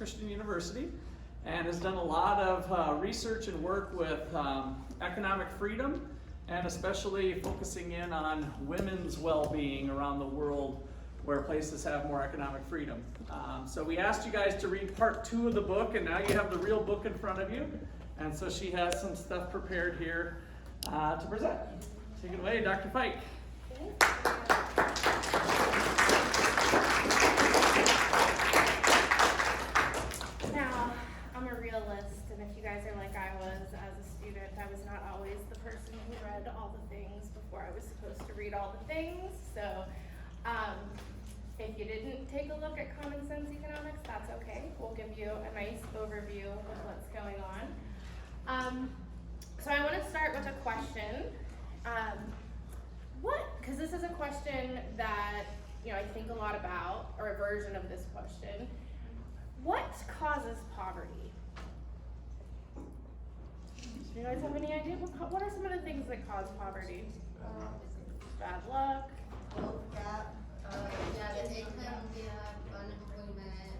Christian University and has done a lot of research and work with economic freedom, and especially focusing in on women's well-being around the world where places have more economic freedom. So we asked you guys to read part 2 of the book, and now you have the real book in front of you. And so she has some stuff prepared here to present. Take it away, Dr. Fike. Now, I'm a realist, and if you guys are like I was as a student, I was not always the person who read all the things before I was supposed to read all the things. So if you didn't take a look at Common Sense Economics, that's okay. We'll give you a nice overview of what's going on. So I want to start with a question. Because this is a question that I think a lot about, or a version of this question. What causes poverty? Do you guys have any idea? What are some of the things that cause poverty? Bad luck. Wealth gap. The income gap, unemployment,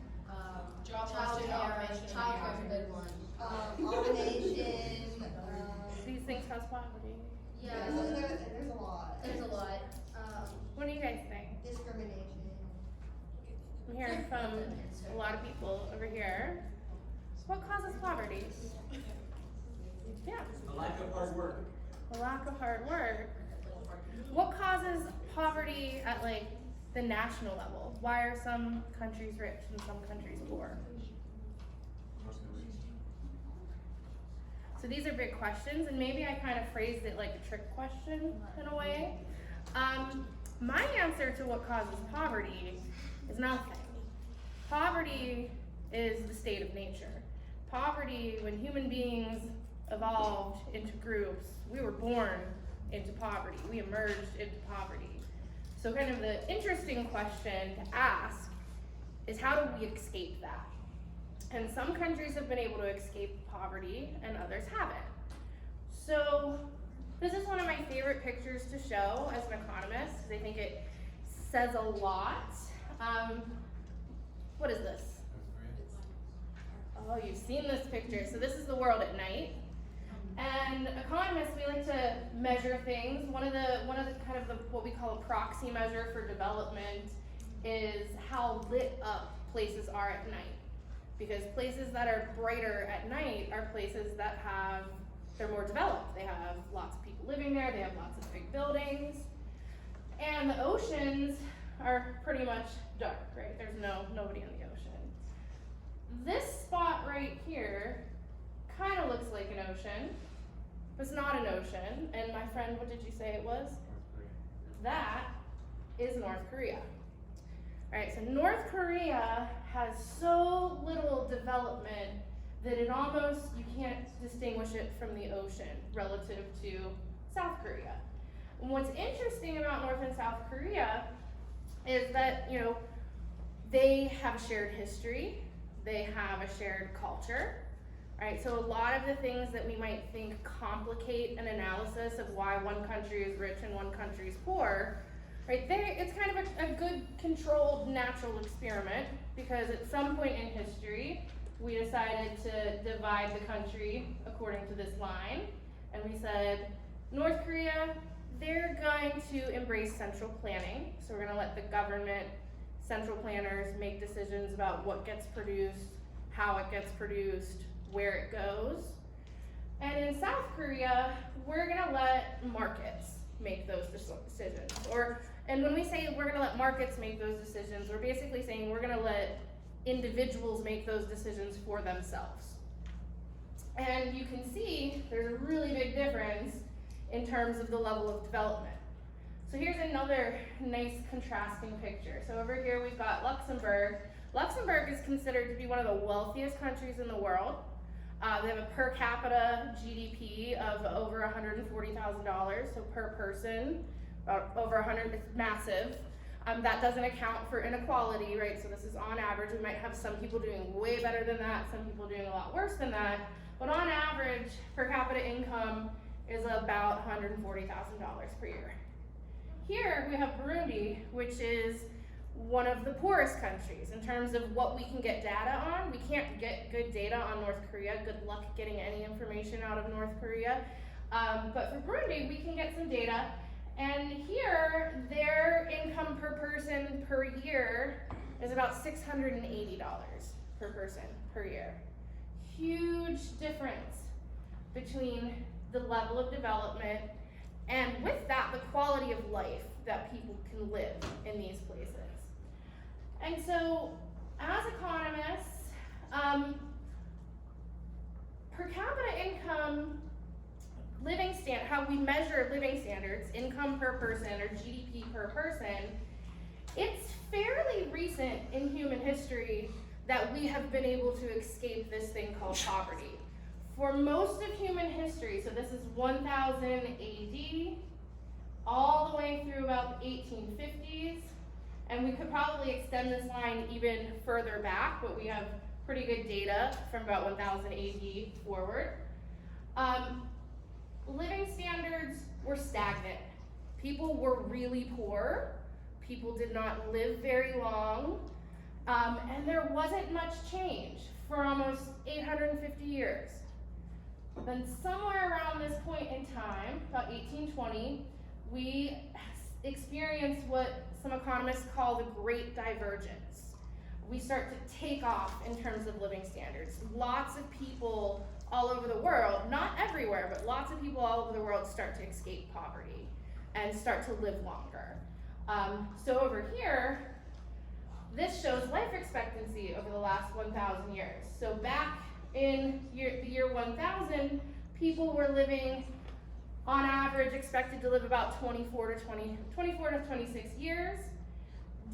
child care is a good one. Automation. These things cause poverty. Yeah, there's a lot. there's a lot. What do you guys think? Discrimination. I'm hearing from a lot of people over here. What causes poverty? Yeah. A lack of hard work. A lack of hard work. What causes poverty at the national level? Why are some countries rich and some countries poor? So these are big questions, and maybe I kind of phrased it like a trick question in a way. My answer to what causes poverty is nothing. Poverty is the state of nature. Poverty, when human beings evolved into groups, we were born into poverty. We emerged into poverty. So kind of the interesting question to ask is, how do we escape that? And some countries have been able to escape poverty and others haven't. So this is one of my favorite pictures to show as an economist, because I think it says a lot. What is this? Oh, you've seen this picture. So this is the world at night. And economists, we like to measure things. One of the kind of what we call a proxy measure for development is how lit up places are at night. Because places that are brighter at night are places that they're more developed. They have lots of people living there, they have lots of big buildings. And the oceans are pretty much dark, right? There's nobody in the ocean. This spot right here kind of looks like an ocean, but it's not an ocean. And my friend, what did you say it was? That is North Korea. All right, so North Korea has so little development that you can't distinguish it from the ocean relative to South Korea. And what's interesting about North and South Korea is that, they have a shared history, they have a shared culture, right? So a lot of the things that we might think complicate an analysis of why one country is rich and one country is poor, right? It's kind of a good controlled natural experiment, because at some point in history, we decided to divide the country according to this line, and we said, North Korea, they're going to embrace central planning. So we're gonna let the government, central planners make decisions about what gets produced, how it gets produced, where it goes. And in South Korea, we're gonna let markets make those decisions. And when we say we're gonna let markets make those decisions, we're basically saying we're gonna let individuals make those decisions for themselves. And you can see there's a really big difference in terms of the level of development. So here's another nice contrasting picture. So over here we've got Luxembourg. Luxembourg is considered to be one of the wealthiest countries in the world. They have a per capita GDP of over $140,000, so per person, about over 100, it's massive. That doesn't account for inequality, right? So this is on average. We might have some people doing way better than that, some people doing a lot worse than that. But on average, per capita income is about $140,000 per year. Here we have Burundi, which is one of the poorest countries in terms of what we can get data on. We can't get good data on North Korea. Good luck getting any information out of North Korea. But for Burundi, we can get some data. And here, their income per person per year is about $680 per person per year. Huge difference between the level of development and with that, the quality of life that people can live in these places. And so, as economists, per capita income, how we measure living standards, income per person or GDP per person, it's fairly recent in human history that we have been able to escape this thing called poverty. For most of human history, so this is 1000 AD, all the way through about the 1850s, and we could probably extend this line even further back, but we have pretty good data from about 1000 AD forward. Living standards were stagnant. People were really poor. People did not live very long. And there wasn't much change for almost 850 years. Then somewhere around this point in time, about 1820, we experienced what some economists call the Great Divergence. We start to take off in terms of living standards. Lots of people all over the world, not everywhere, but lots of people all over the world start to escape poverty and start to live longer. So over here, this shows life expectancy over the last 1,000 years. So back in the year 1000, people were living, on average, expected to live about 24 to 26 years.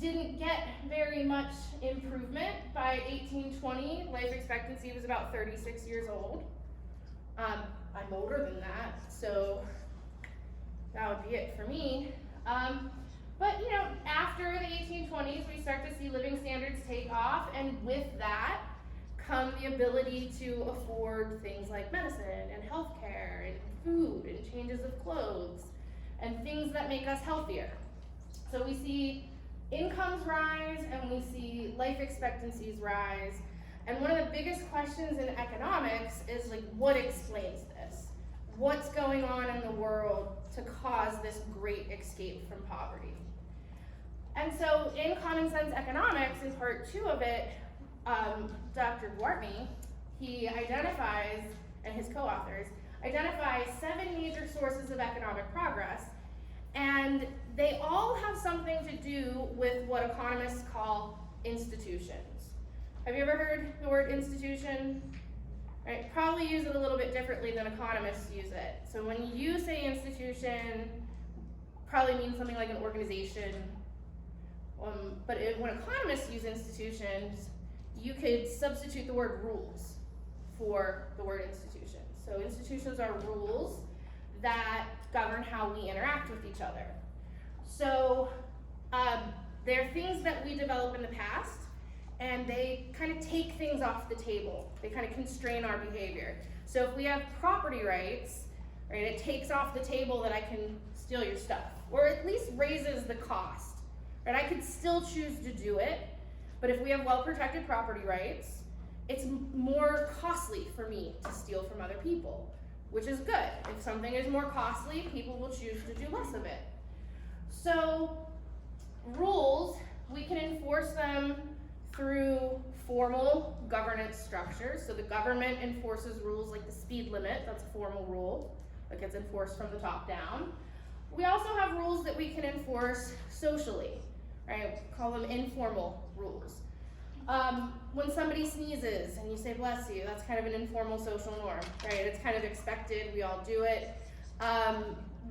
Didn't get very much improvement. By 1820, life expectancy was about 36 years old. I'm older than that, so that would be it for me. But you know, after the 1820s, we start to see living standards take off, and with that come the ability to afford things like medicine and healthcare and food and changes of clothes and things that make us healthier. So we see incomes rise and we see life expectancies rise. And one of the biggest questions in economics is like, what explains this? What's going on in the world to cause this great escape from poverty? And so in Common Sense Economics, in part 2 of it, Dr. Gwartney, he identifies, and his co-authors, identify 7 major sources of economic progress, and they all have something to do with what economists call institutions. Have you ever heard the word institution? Right, probably use it a little bit differently than economists use it. So when you say institution, probably means something like an organization. But when economists use institutions, you could substitute the word rules for the word institution. So institutions are rules that govern how we interact with each other. So they're things that we develop in the past, and they kind of take things off the table. They kind of constrain our behavior. So if we have property rights, right, it takes off the table that I can steal your stuff, or at least raises the cost. Right, I could still choose to do it, but if we have well-protected property rights, it's more costly for me to steal from other people, which is good. If something is more costly, people will choose to do less of it. So rules, we can enforce them through formal governance structures. So the government enforces rules like the speed limit, that's a formal rule that gets enforced from the top down. We also have rules that we can enforce socially, right? We call them informal rules. When somebody sneezes and you say bless you, that's kind of an informal social norm, right? It's kind of expected, we all do it.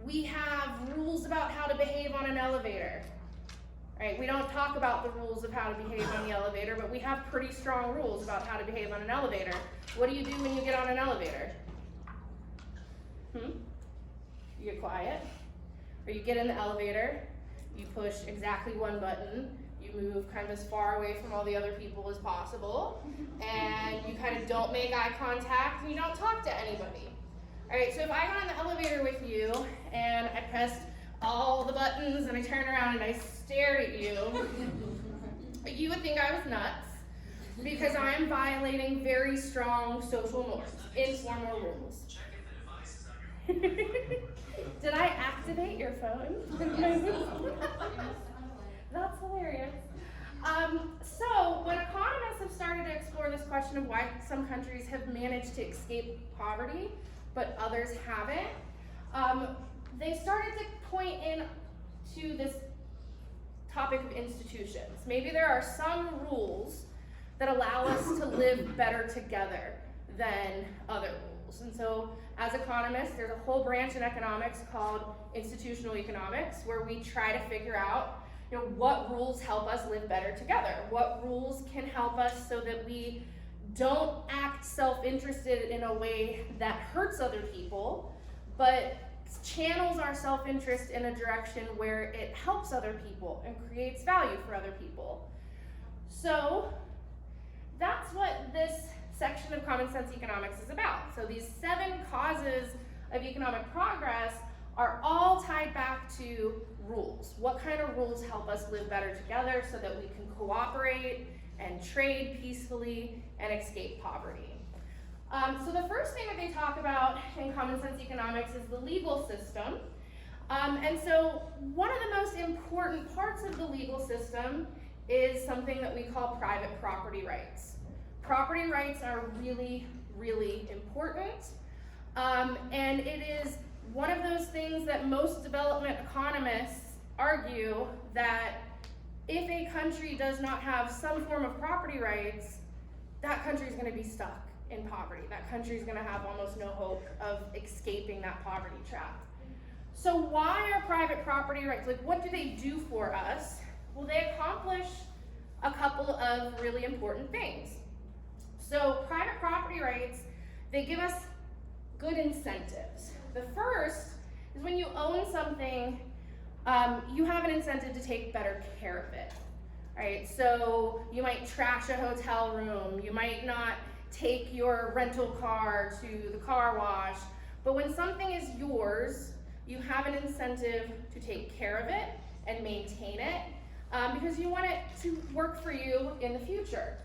We have rules about how to behave on an elevator, right? We don't talk about the rules of how to behave on the elevator, but we have pretty strong rules about how to behave on an elevator. What do you do when you get on an elevator? You get quiet, or you get in the elevator, you push exactly one button, you move kind of as far away from all the other people as possible, and you kind of don't make eye contact, and you don't talk to anybody. All right, so if I got in the elevator with you, and I pressed all the buttons, and I turned around and I stared at you, you would think I was nuts because I am violating very strong social norms, informal rules. Did I activate your phone? That's hilarious. So when economists have started to explore this question of why some countries have managed to escape poverty, but others haven't, they started to point in to this topic of institutions. Maybe there are some rules that allow us to live better together than other rules. And so as economists, there's a whole branch in economics called institutional economics, where we try to figure out, what rules help us live better together? What rules can help us so that we don't act self-interested in a way that hurts other people, but channels our self-interest in a direction where it helps other people and creates value for other people. So that's what this section of Common Sense Economics is about. So these 7 causes of economic progress are all tied back to rules. What kind of rules help us live better together so that we can cooperate and trade peacefully and escape poverty? So the first thing that they talk about in Common Sense Economics is the legal system. And so one of the most important parts of the legal system is something that we call private property rights. Property rights are really, really important. And it is one of those things that most development economists argue that if a country does not have some form of property rights, that country is going to be stuck in poverty. That country is going to have almost no hope of escaping that poverty trap. So why are private property rights, what do they do for us? Well, they accomplish a couple of really important things. So private property rights, they give us good incentives. The first is when you own something, you have an incentive to take better care of it, right? So you might trash a hotel room, you might not take your rental car to the car wash, but when something is yours, you have an incentive to take care of it and maintain it because you want it to work for you in the future.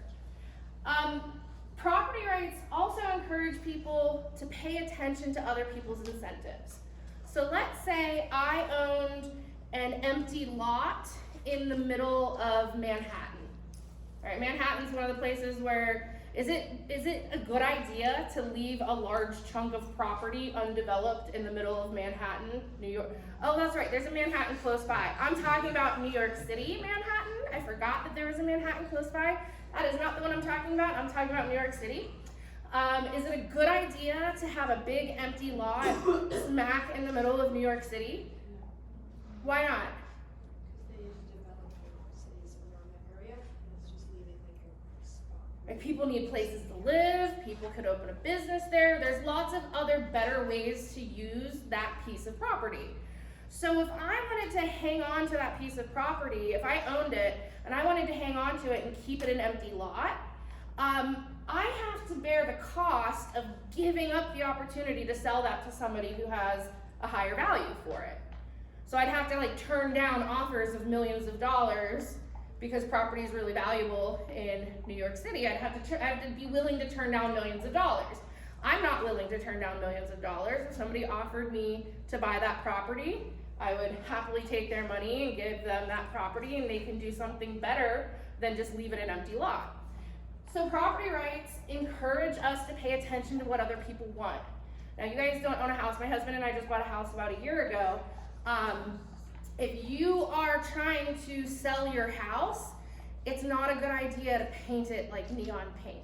Property rights also encourage people to pay attention to other people's incentives. So let's say I owned an empty lot in the middle of Manhattan. All right, Manhattan's one of the places where is it a good idea to leave a large chunk of property undeveloped in the middle of Manhattan, New York? Oh, that's right, there's a Manhattan close by. I'm talking about New York City, Manhattan. I forgot that there was a Manhattan close by. That is not the one I'm talking about. I'm talking about New York City. Is it a good idea to have a big empty lot smack in the middle of New York City? Why not? They develop cities around that area, and it's just leaving like a spot. Like, people need places to live, people could open a business there. There's lots of other better ways to use that piece of property. So if I wanted to hang on to that piece of property, if I owned it and I wanted to hang on to it and keep it an empty lot, I have to bear the cost of giving up the opportunity to sell that to somebody who has a higher value for it. So I'd have to turn down offers of millions of dollars because property is really valuable in New York City. I have to be willing to turn down millions of dollars. I'm not willing to turn down millions of dollars. If somebody offered me to buy that property, I would happily take their money and give them that property, and they can do something better than just leave it an empty lot. So property rights encourage us to pay attention to what other people want. Now, you guys don't own a house. My husband and I just bought a house about a year ago. If you are trying to sell your house, it's not a good idea to paint it like neon pink,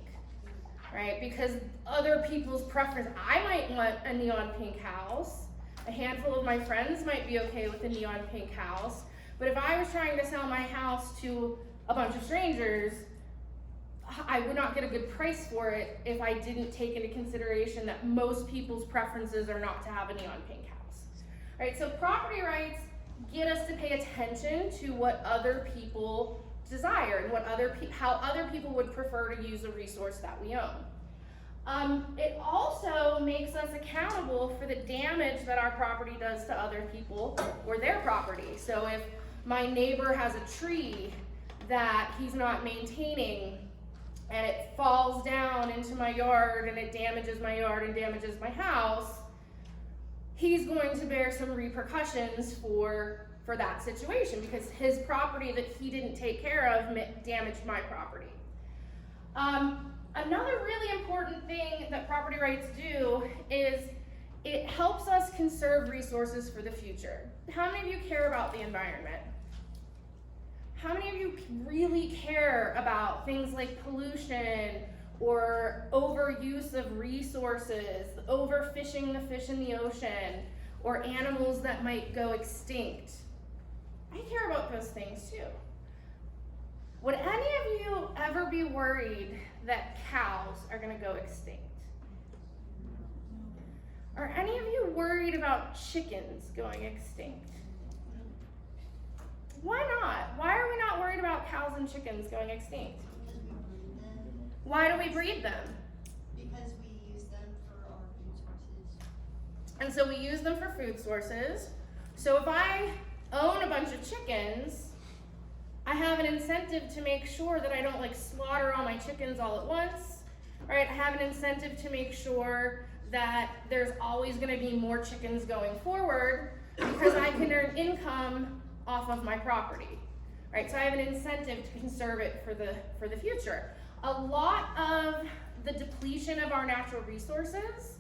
right? Because other people's preference, I might want a neon pink house. A handful of my friends might be okay with a neon pink house. But if I was trying to sell my house to a bunch of strangers, I would not get a good price for it if I didn't take into consideration that most people's preferences are not to have a neon pink house. All right, so property rights get us to pay attention to what other people desire and how other people would prefer to use a resource that we own. It also makes us accountable for the damage that our property does to other people or their property. So if my neighbor has a tree that he's not maintaining, and it falls down into my yard and it damages my yard and damages my house, he's going to bear some repercussions for that situation because his property that he didn't take care of damaged my property. Another really important thing that property rights do is it helps us conserve resources for the future. How many of you care about the environment? How many of you really care about things like pollution or overuse of resources, overfishing the fish in the ocean, or animals that might go extinct? I care about those things too. Would any of you ever be worried that cows are gonna go extinct? Are any of you worried about chickens going extinct? Why not? Why are we not worried about cows and chickens going extinct? Why do we breed them? Because we use them for our food sources. And so we use them for food sources. So if I own a bunch of chickens, I have an incentive to make sure that I don't like slaughter all my chickens all at once, right? I have an incentive to make sure that there's always gonna be more chickens going forward because I can earn income off of my property, right? So I have an incentive to conserve it for the future. A lot of the depletion of our natural resources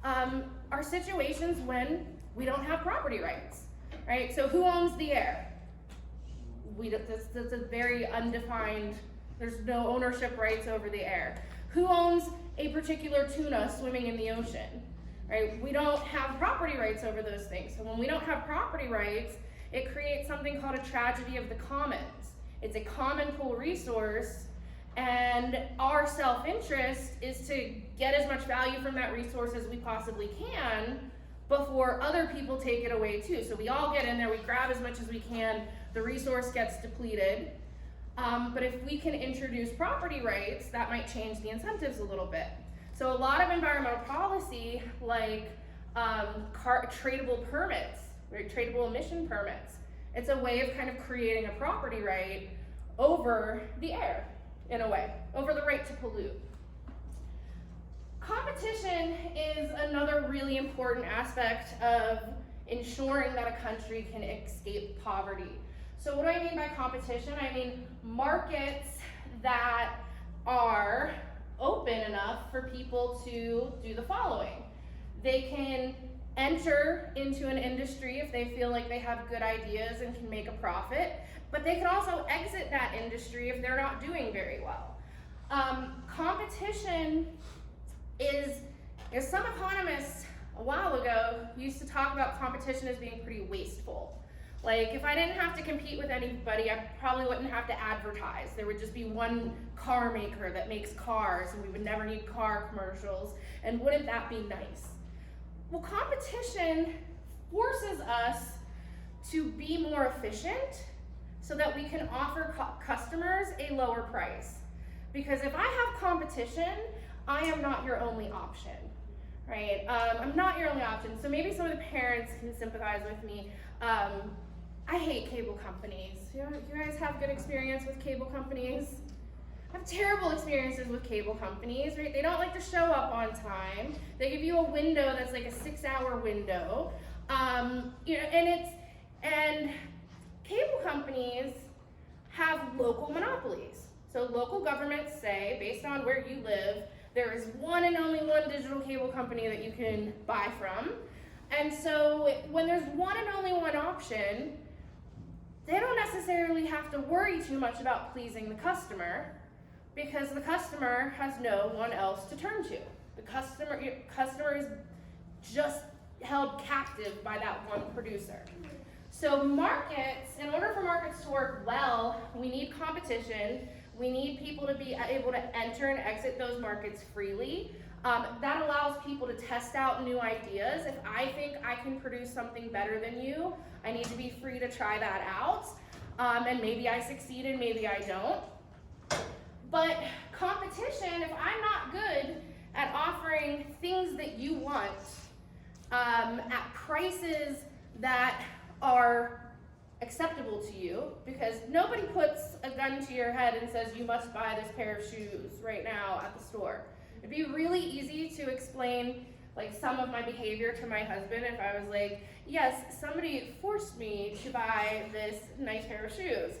are situations when we don't have property rights, right? So who owns the air? That's a very undefined, there's no ownership rights over the air. Who owns a particular tuna swimming in the ocean, right? We don't have property rights over those things. So when we don't have property rights, it creates something called a tragedy of the commons. It's a common pool resource, and our self-interest is to get as much value from that resource as we possibly can before other people take it away too. So we all get in there, we grab as much as we can, the resource gets depleted. But if we can introduce property rights, that might change the incentives a little bit. So a lot of environmental policy, like tradable permits, right, tradable emission permits, it's a way of kind of creating a property right over the air, in a way, over the right to pollute. Competition is another really important aspect of ensuring that a country can escape poverty. So what do I mean by competition? I mean markets that are open enough for people to do the following. They can enter into an industry if they feel like they have good ideas and can make a profit, but they can also exit that industry if they're not doing very well. Competition is, some economists a while ago used to talk about competition as being pretty wasteful. Like, if I didn't have to compete with anybody, I probably wouldn't have to advertise. There would just be one car maker that makes cars, and we would never need car commercials, and wouldn't that be nice? Well, competition forces us to be more efficient so that we can offer customers a lower price. Because if I have competition, I am not your only option, right? I'm not your only option. So maybe some of the parents can sympathize with me. I hate cable companies. You guys have good experience with cable companies? I have terrible experiences with cable companies, right? They don't like to show up on time. They give you a window that's like a 6-hour window. And cable companies have local monopolies. So local governments say, based on where you live, there is one and only one digital cable company that you can buy from. And so when there's one and only one option, they don't necessarily have to worry too much about pleasing the customer because the customer has no one else to turn to. The customer is just held captive by that one producer. So markets, in order for markets to work well, we need competition. We need people to be able to enter and exit those markets freely. That allows people to test out new ideas. If I think I can produce something better than you, I need to be free to try that out. And maybe I succeed and maybe I don't. But competition, if I'm not good at offering things that you want at prices that are acceptable to you, because nobody puts a gun to your head and says you must buy this pair of shoes right now at the store. It'd be really easy to explain like some of my behavior to my husband if I was like, yes, somebody forced me to buy this nice pair of shoes.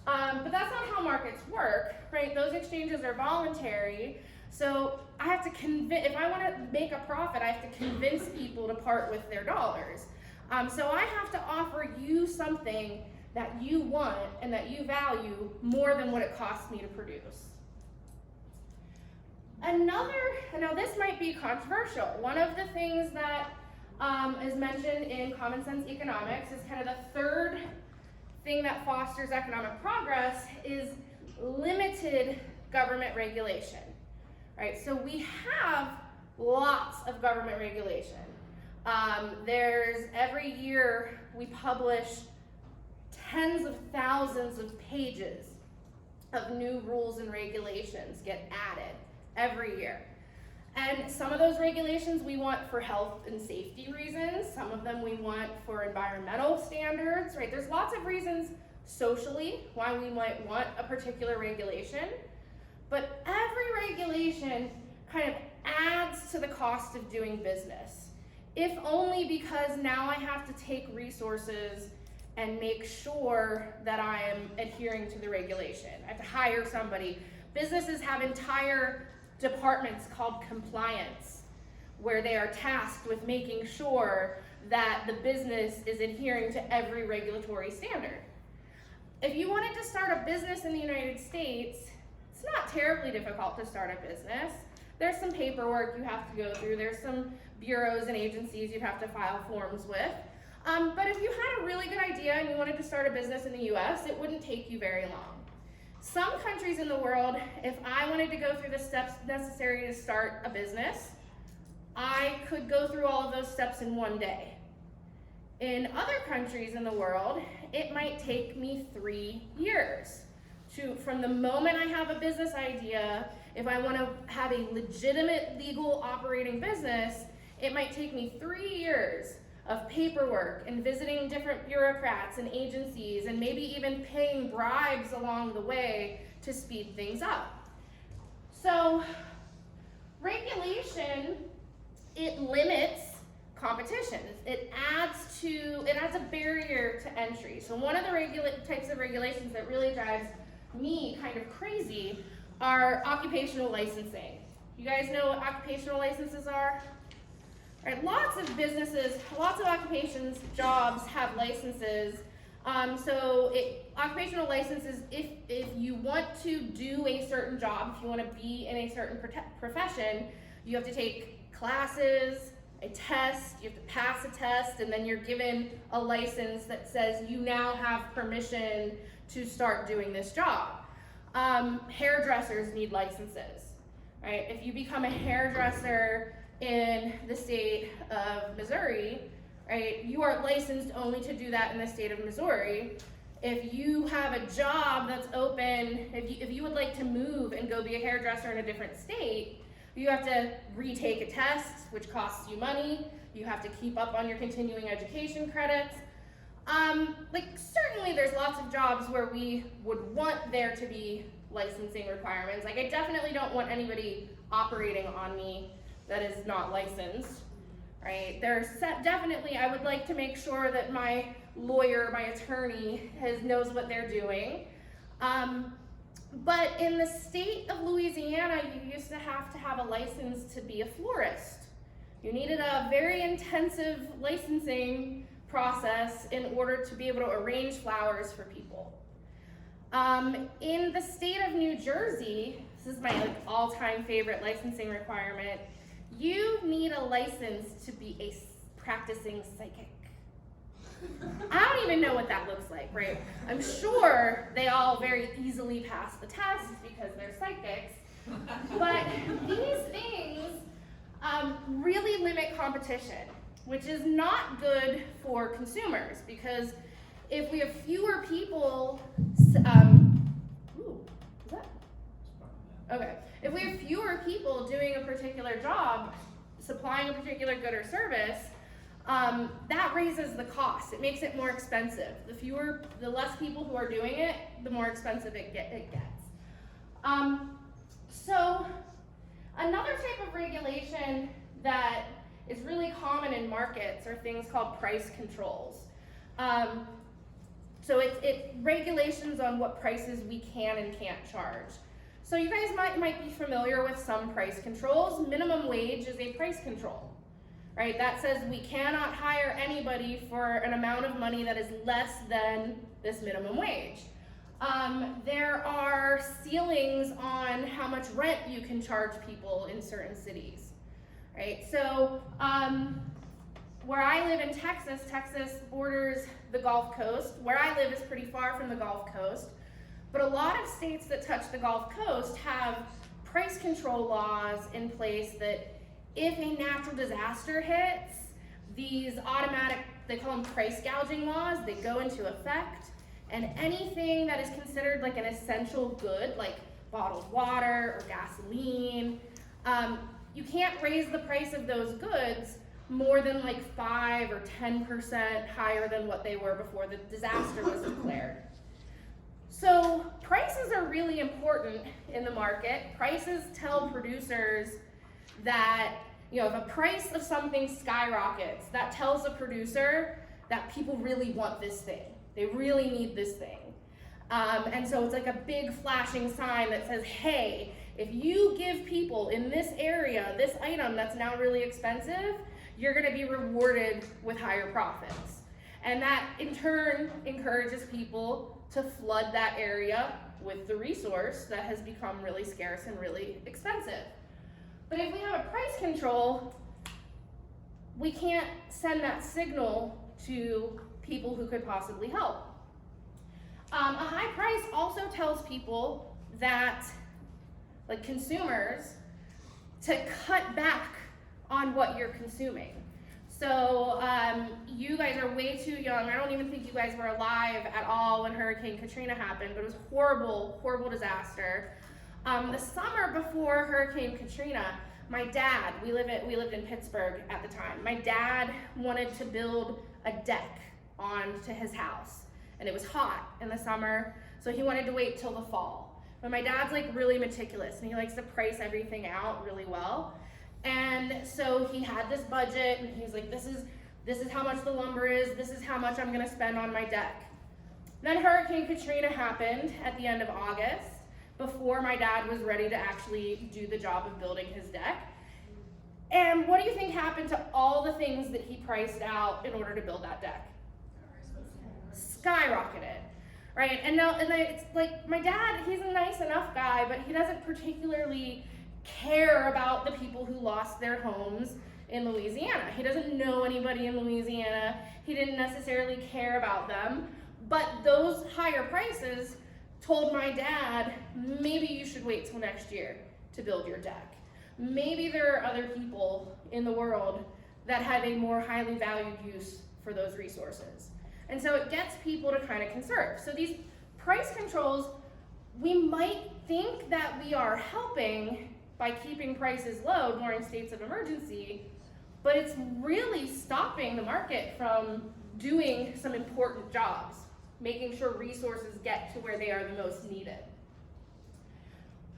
But that's not how markets work, right? Those exchanges are voluntary. So I have to if I want to make a profit, I have to convince people to part with their dollars. So I have to offer you something that you want and that you value more than what it costs me to produce. Now this might be controversial. One of the things that is mentioned in Common Sense Economics is kind of the third thing that fosters economic progress is limited government regulation, right? So we have lots of government regulation. Every year we publish tens of thousands of pages of new rules and regulations get added every year. And some of those regulations we want for health and safety reasons, some of them we want for environmental standards, right? There's lots of reasons socially why we might want a particular regulation, but every regulation kind of adds to the cost of doing business, if only because now I have to take resources and make sure that I am adhering to the regulation. I have to hire somebody. Businesses have entire departments called compliance, where they are tasked with making sure that the business is adhering to every regulatory standard. If you wanted to start a business in the United States, it's not terribly difficult to start a business. There's some paperwork you have to go through. There's some bureaus and agencies you have to file forms with. But if you had a really good idea and you wanted to start a business in the US, it wouldn't take you very long. Some countries in the world, if I wanted to go through the steps necessary to start a business, I could go through all of those steps in one day. In other countries in the world, it might take me 3 years. From the moment I have a business idea, if I want to have a legitimate legal operating business, it might take me 3 years of paperwork and visiting different bureaucrats and agencies and maybe even paying bribes along the way to speed things up. So regulation, it limits competition. It adds a barrier to entry. So one of the types of regulations that really drives me kind of crazy are occupational licensing. You guys know what occupational licenses are? Right, lots of businesses, lots of occupations, jobs have licenses. Occupational licenses, if you want to do a certain job, if you want to be in a certain profession, you have to take classes, a test, you have to pass a test, and then you're given a license that says you now have permission to start doing this job. Hairdressers need licenses, right? If you become a hairdresser in the state of Missouri, right, you are licensed only to do that in the state of Missouri. If you have a job that's open, if you would like to move and go be a hairdresser in a different state, you have to retake a test, which costs you money. You have to keep up on your continuing education credits. Certainly there's lots of jobs where we would want there to be licensing requirements. Like, I definitely don't want anybody operating on me that is not licensed, right? Definitely, I would like to make sure that my lawyer, my attorney, knows what they're doing. But in the state of Louisiana, you used to have a license to be a florist. You needed a very intensive licensing process in order to be able to arrange flowers for people. In the state of New Jersey, this is my all-time favorite licensing requirement, you need a license to be a practicing psychic. I don't even know what that looks like, right? I'm sure they all very easily pass the test because they're psychics, but these things really limit competition, which is not good for consumers, because if we have fewer people, if we have fewer people doing a particular job, supplying a particular good or service, that raises the cost. It makes it more expensive. The less people who are doing it, the more expensive it gets. So another type of regulation that is really common in markets are things called price controls. So it's regulations on what prices we can and can't charge. So you guys might be familiar with some price controls. Minimum wage is a price control, right? That says we cannot hire anybody for an amount of money that is less than this minimum wage. There are ceilings on how much rent you can charge people in certain cities, right? So where I live in Texas, Texas borders the Gulf Coast. Where I live is pretty far from the Gulf Coast, but a lot of states that touch the Gulf Coast have price control laws in place that if a natural disaster hits, these automatic, they call them price gouging laws, they go into effect, and anything that is considered like an essential good, like bottled water or gasoline, you can't raise the price of those goods more than like 5 or 10% higher than what they were before the disaster was declared. So prices are really important in the market. Prices tell producers that, you know, if a price of something skyrockets, that tells the producer that people really want this thing. They really need this thing. And so it's like a big flashing sign that says, hey, if you give people in this area this item that's now really expensive, you're gonna be rewarded with higher profits. And that in turn encourages people to flood that area with the resource that has become really scarce and really expensive. But if we have a price control, we can't send that signal to people who could possibly help. A high price also tells people that, like consumers, to cut back on what you're consuming. So you guys are way too young. I don't even think you guys were alive at all when Hurricane Katrina happened, but it was a horrible, horrible disaster. The summer before Hurricane Katrina, my dad, we lived in Pittsburgh at the time. My dad wanted to build a deck onto his house, and it was hot in the summer, so he wanted to wait till the fall. But my dad's like really meticulous, and he likes to price everything out really well. And so he had this budget, and he was like, this is how much the lumber is, this is how much I'm gonna spend on my deck. Then Hurricane Katrina happened at the end of August, before my dad was ready to actually do the job of building his deck. And what do you think happened to all the things that he priced out in order to build that deck? Skyrocketed, right? And it's like, my dad, he's a nice enough guy, but he doesn't particularly care about the people who lost their homes in Louisiana. He doesn't know anybody in Louisiana. He didn't necessarily care about them, but those higher prices told my dad, maybe you should wait till next year to build your deck. Maybe there are other people in the world that have a more highly valued use for those resources. And so it gets people to kind of conserve. So these price controls, we might think that we are helping by keeping prices low during states of emergency, but it's really stopping the market from doing some important jobs, making sure resources get to where they are the most needed.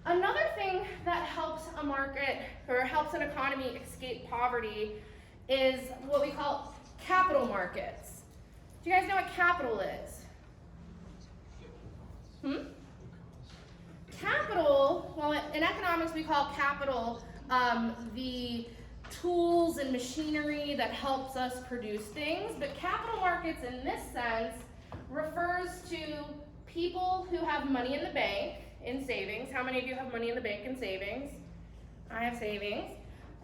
Another thing that helps a market or helps an economy escape poverty is what we call capital markets. Do you guys know what capital is? Capital, well, in economics we call capital the tools and machinery that helps us produce things, but capital markets in this sense refers to people who have money in the bank in savings. How many of you have money in the bank in savings? I have savings.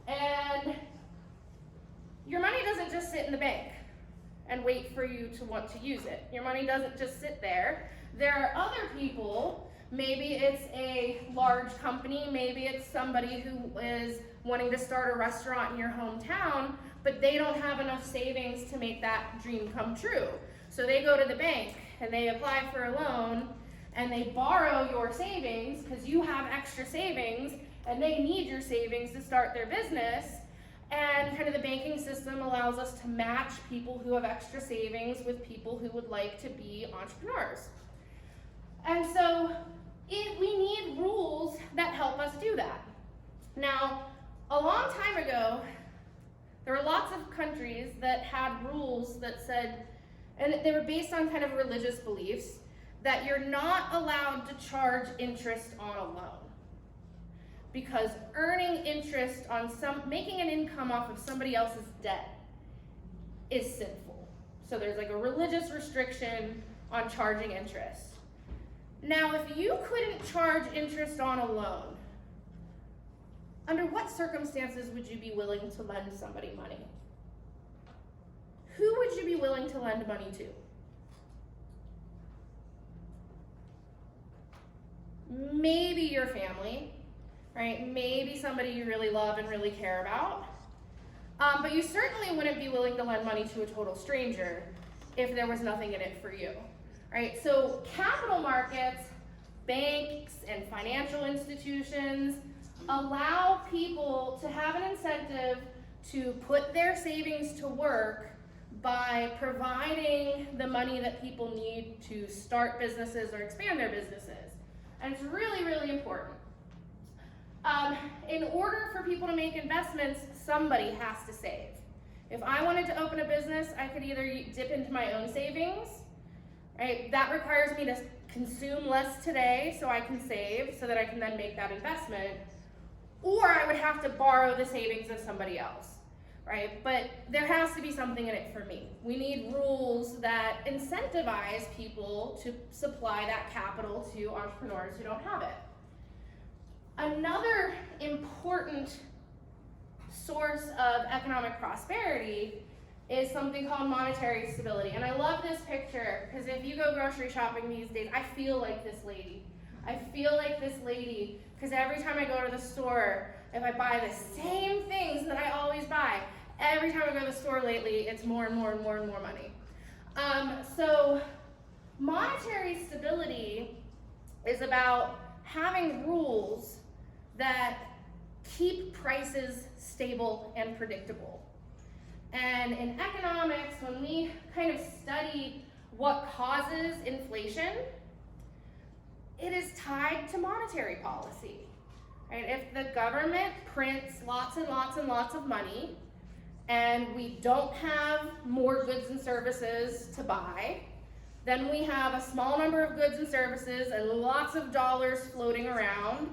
And your money doesn't just sit in the bank and wait for you to want to use it. Your money doesn't just sit there. There are other people, maybe it's a large company, maybe it's somebody who is wanting to start a restaurant in your hometown, but they don't have enough savings to make that dream come true. So they go to the bank and they apply for a loan and they borrow your savings because you have extra savings and they need your savings to start their business. And kind of the banking system allows us to match people who have extra savings with people who would like to be entrepreneurs. And so we need rules that help us do that. Now, a long time ago, there were lots of countries that had rules that said, and they were based on kind of religious beliefs, that you're not allowed to charge interest on a loan. Because earning interest on making an income off of somebody else's debt is sinful. So there's like a religious restriction on charging interest. Now, if you couldn't charge interest on a loan, under what circumstances would you be willing to lend somebody money? Who would you be willing to lend money to? Maybe your family, right? Maybe somebody you really love and really care about. But you certainly wouldn't be willing to lend money to a total stranger if there was nothing in it for you, right? So capital markets, banks, and financial institutions allow people to have an incentive to put their savings to work by providing the money that people need to start businesses or expand their businesses. And it's really, really important. In order for people to make investments, somebody has to save. If I wanted to open a business, I could either dip into my own savings, right? That requires me to consume less today so I can save, so that I can then make that investment. Or I would have to borrow the savings of somebody else, right? But there has to be something in it for me. We need rules that incentivize people to supply that capital to entrepreneurs who don't have it. Another important source of economic prosperity is something called monetary stability. And I love this picture because if you go grocery shopping these days, I feel like this lady. I feel like this lady because every time I go to the store, if I buy the same things that I always buy, every time I go to the store lately, it's more and more and more and more money. So monetary stability is about having rules that keep prices stable and predictable. And in economics, when we kind of study what causes inflation, it is tied to monetary policy. Right? If the government prints lots and lots and lots of money, and we don't have more goods and services to buy, then we have a small number of goods and services and lots of dollars floating around,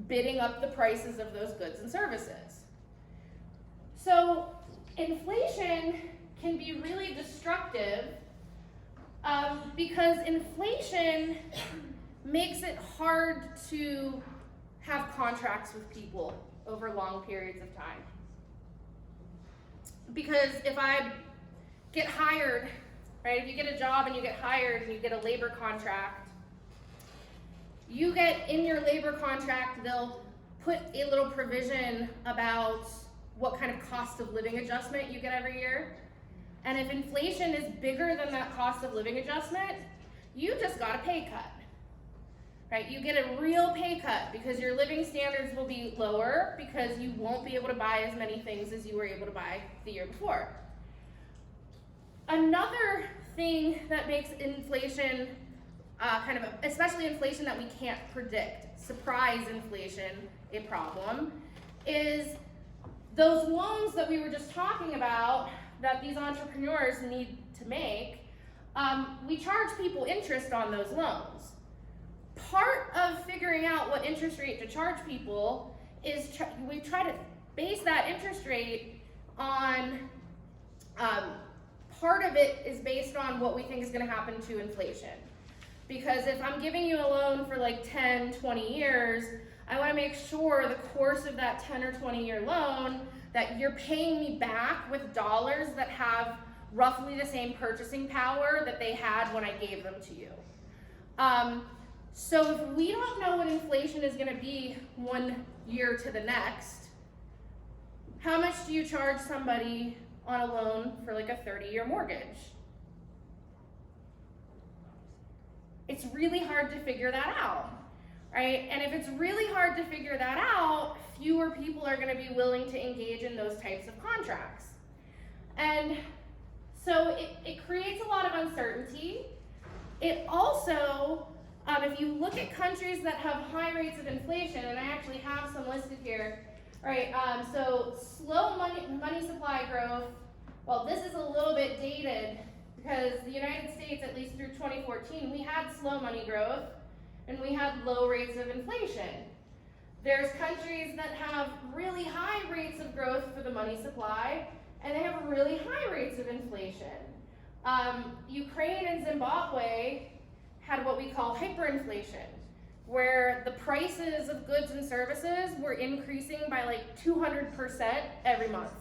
bidding up the prices of those goods and services. So inflation can be really destructive because inflation makes it hard to have contracts with people over long periods of time. Because if I get hired, right, if you get a job and you get hired and you get a labor contract, you get in your labor contract, they'll put a little provision about what kind of cost of living adjustment you get every year. And if inflation is bigger than that cost of living adjustment, you just got a pay cut, right? You get a real pay cut because your living standards will be lower because you won't be able to buy as many things as you were able to buy the year before. Another thing that makes inflation especially inflation that we can't predict, surprise inflation, a problem, is those loans that we were just talking about that these entrepreneurs need to make, we charge people interest on those loans. Part of figuring out what interest rate to charge people is we try to base that interest rate on, part of it is based on what we think is going to happen to inflation. Because if I'm giving you a loan for like 10, 20 years, I want to make sure the course of that 10 or 20 year loan that you're paying me back with dollars that have roughly the same purchasing power that they had when I gave them to you. So if we don't know what inflation is going to be one year to the next, how much do you charge somebody on a loan for like a 30-year mortgage? It's really hard to figure that out, right? And if it's really hard to figure that out, fewer people are going to be willing to engage in those types of contracts. And so it creates a lot of uncertainty. It also, if you look at countries that have high rates of inflation, and I actually have some listed here, right? So slow money supply growth, well, this is a little bit dated because the United States, at least through 2014, we had slow money growth and we had low rates of inflation. There's countries that have really high rates of growth for the money supply, and they have really high rates of inflation. Ukraine and Zimbabwe had what we call hyperinflation, where the prices of goods and services were increasing by like 200% every month.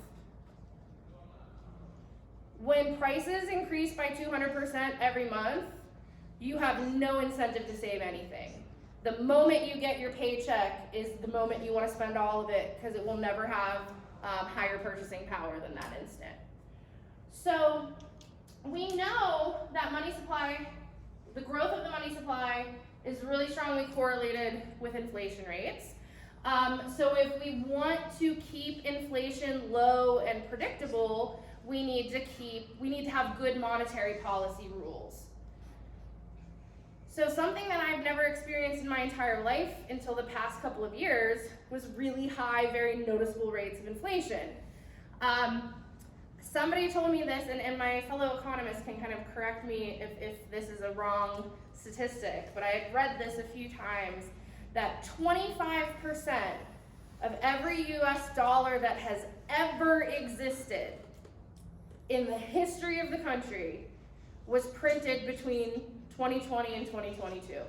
When prices increase by 200% every month, you have no incentive to save anything. The moment you get your paycheck is the moment you want to spend all of it, because it will never have higher purchasing power than that instant. So we know that money supply, the growth of the money supply is really strongly correlated with inflation rates. So if we want to keep inflation low and predictable, we need to have good monetary policy rules. So something that I've never experienced in my entire life until the past couple of years was really high, very noticeable rates of inflation. Somebody told me this, and my fellow economists can kind of correct me if this is a wrong statistic, but I had read this a few times, that 25% of every US dollar that has ever existed in the history of the country was printed between 2020 and 2022.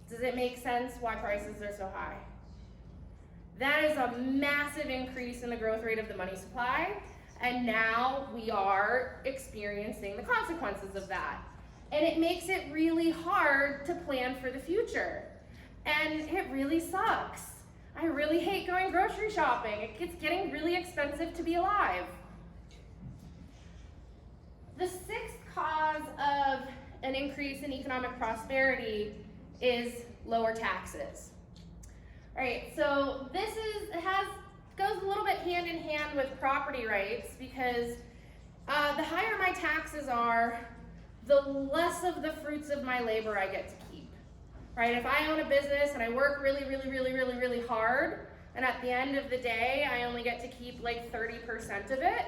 Does it make sense why prices are so high? That is a massive increase in the growth rate of the money supply, and now we are experiencing the consequences of that. And it makes it really hard to plan for the future. And it really sucks. I really hate going grocery shopping. It's getting really expensive to be alive. The sixth cause of an increase in economic prosperity is lower taxes. All right, so this goes a little bit hand in hand with property rights, because the higher my taxes are, the less of the fruits of my labor I get to keep. Right? If I own a business and I work really hard, and at the end of the day I only get to keep like 30% of it,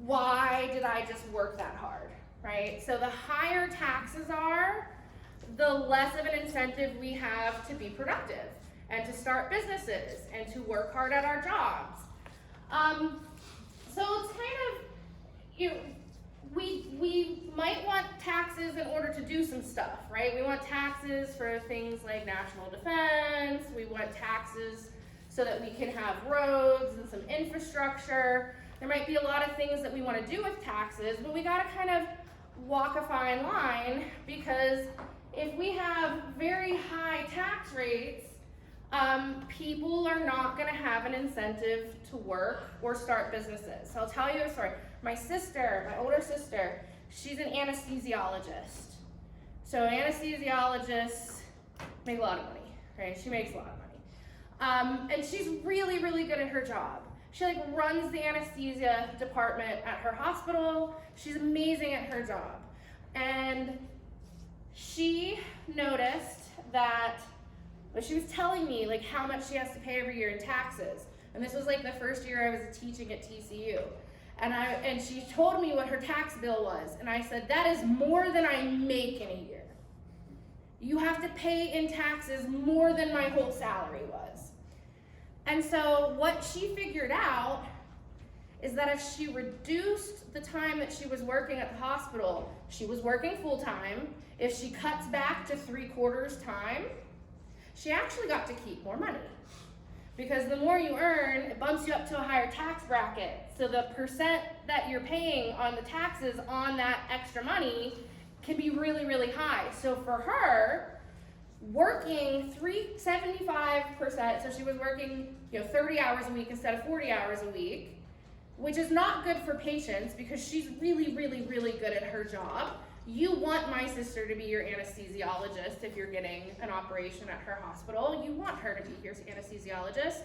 why did I just work that hard? Right? So the higher taxes are, the less of an incentive we have to be productive and to start businesses and to work hard at our jobs. So it's kind of, we might want taxes in order to do some stuff, right? We want taxes for things like national defense. We want taxes so that we can have roads and some infrastructure. There might be a lot of things that we want to do with taxes, but we got to kind of walk a fine line, because if we have very high tax rates, people are not going to have an incentive to work or start businesses. So I'll tell you a story. My older sister, she's an anesthesiologist. So anesthesiologists make a lot of money, right? She makes a lot of money. And she's really good at her job. She runs the anesthesia department at her hospital. She's amazing at her job. And she noticed that, well, she was telling me how much she has to pay every year in taxes. And this was the first year I was teaching at TCU. And she told me what her tax bill was. And I said, that is more than I make in a year. You have to pay in taxes more than my whole salary was. And so what she figured out is that if she reduced the time that she was working at the hospital, she was working full time. If she cuts back to 3/4 time, she actually got to keep more money. Because the more you earn, it bumps you up to a higher tax bracket. So the percent that you're paying on the taxes on that extra money can be really high. So for her, working 75%, so she was working 30 hours a week instead of 40 hours a week, which is not good for patients, because she's really good at her job. You want my sister to be your anesthesiologist if you're getting an operation at her hospital. You want her to be your anesthesiologist.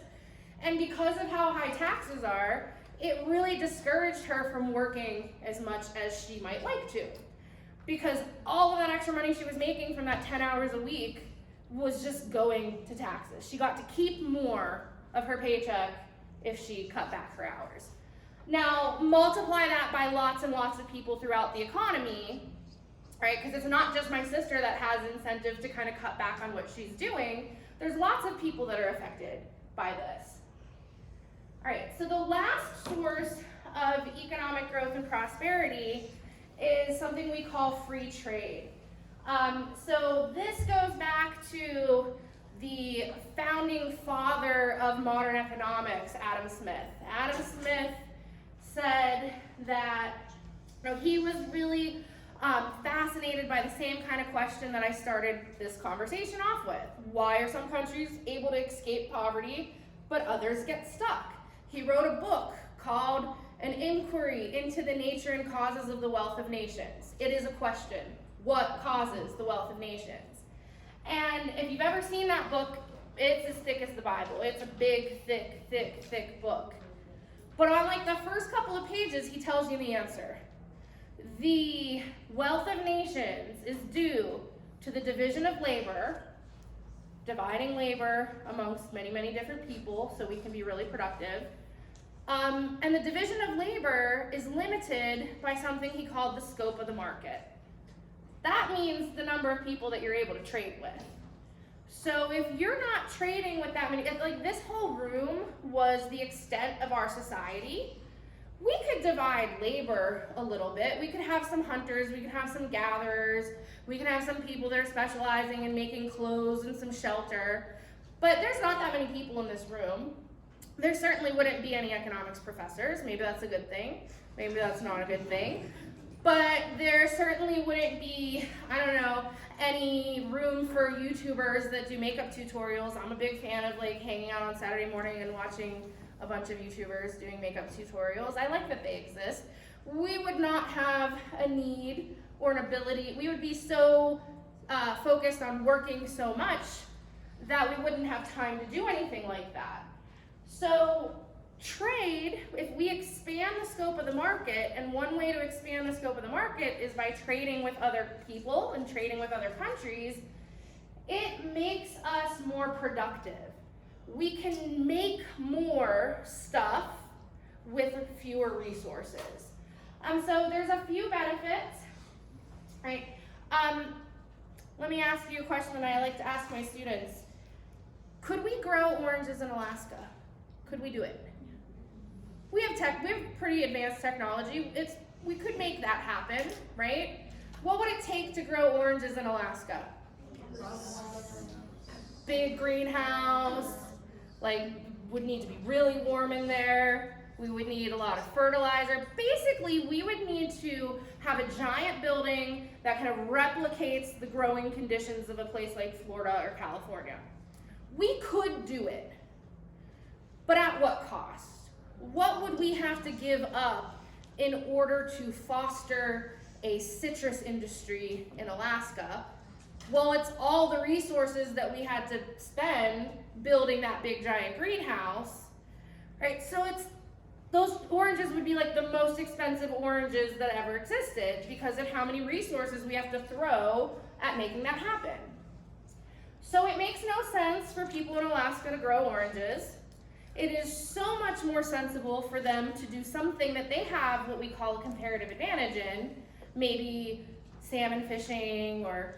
And because of how high taxes are, it really discouraged her from working as much as she might like to. Because all of that extra money she was making from that 10 hours a week was just going to taxes. She got to keep more of her paycheck if she cut back her hours. Now, multiply that by lots and lots of people throughout the economy, right? Because it's not just my sister that has incentive to kind of cut back on what she's doing. There's lots of people that are affected by this. All right, so the last source of economic growth and prosperity is something we call free trade. So this goes back to the founding father of modern economics, Adam Smith. Adam Smith said that he was really fascinated by the same kind of question that I started this conversation off with. Why are some countries able to escape poverty, but others get stuck? He wrote a book called An Inquiry into the Nature and Causes of the Wealth of Nations. It is a question. What causes the wealth of nations? And if you've ever seen that book, it's as thick as the Bible. It's a big, thick book. But on like the first couple of pages, he tells you the answer. The wealth of nations is due to the division of labor, dividing labor amongst many, many different people so we can be really productive. And the division of labor is limited by something he called the scope of the market. That means the number of people that you're able to trade with. So if you're not trading with that many, like this whole room was the extent of our society, we could divide labor a little bit. We could have some hunters, we could have some gatherers, we could have some people that are specializing in making clothes and some shelter. But there's not that many people in this room. There certainly wouldn't be any economics professors. Maybe that's a good thing. Maybe that's not a good thing. But there certainly wouldn't be, any room for YouTubers that do makeup tutorials. I'm a big fan of like hanging out on Saturday morning and watching a bunch of YouTubers doing makeup tutorials. I like that they exist. We would not have a need or an ability. We would be so focused on working so much that we wouldn't have time to do anything like that. So trade, if we expand the scope of the market, and one way to expand the scope of the market is by trading with other people and trading with other countries, it makes us more productive. We can make more stuff with fewer resources. So there's a few benefits, right? Let me ask you a question that I like to ask my students. Could we grow oranges in Alaska? Could we do it? We have pretty advanced technology. We could make that happen, right? What would it take to grow oranges in Alaska? Big greenhouse, would need to be really warm in there. We would need a lot of fertilizer. Basically, we would need to have a giant building that kind of replicates the growing conditions of a place like Florida or California. We could do it, but at what cost? What would we have to give up in order to foster a citrus industry in Alaska? Well, it's all the resources that we had to spend building that big giant greenhouse, right? So those oranges would be like the most expensive oranges that ever existed because of how many resources we have to throw at making that happen. So it makes no sense for people in Alaska to grow oranges. It is so much more sensible for them to do something that they have what we call a comparative advantage in, maybe salmon fishing or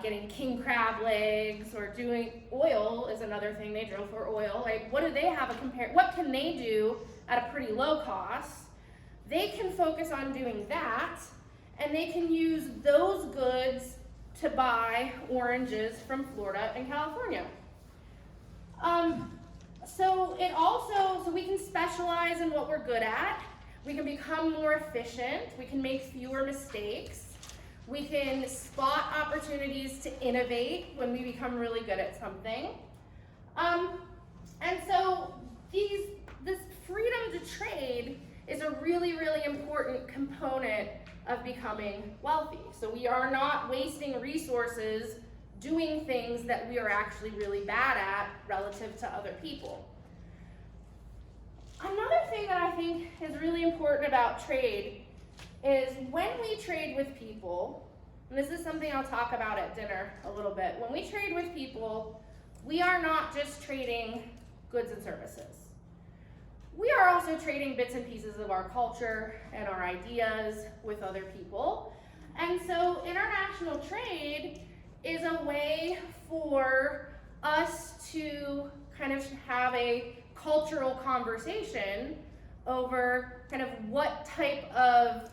getting king crab legs, or doing oil is another thing they drill for oil. Like, what do they have what can they do at a pretty low cost? They can focus on doing that, and they can use those goods to buy oranges from Florida and California. So we can specialize in what we're good at. We can become more efficient. We can make fewer mistakes. We can spot opportunities to innovate when we become really good at something. And so this freedom to trade is a really, really important component of becoming wealthy. So we are not wasting resources doing things that we are actually really bad at relative to other people. Another thing that I think is really important about trade is when we trade with people, and this is something I'll talk about at dinner a little bit, when we trade with people, we are not just trading goods and services. We are also trading bits and pieces of our culture and our ideas with other people. And so international trade is a way for us to kind of have a cultural conversation over kind of what type of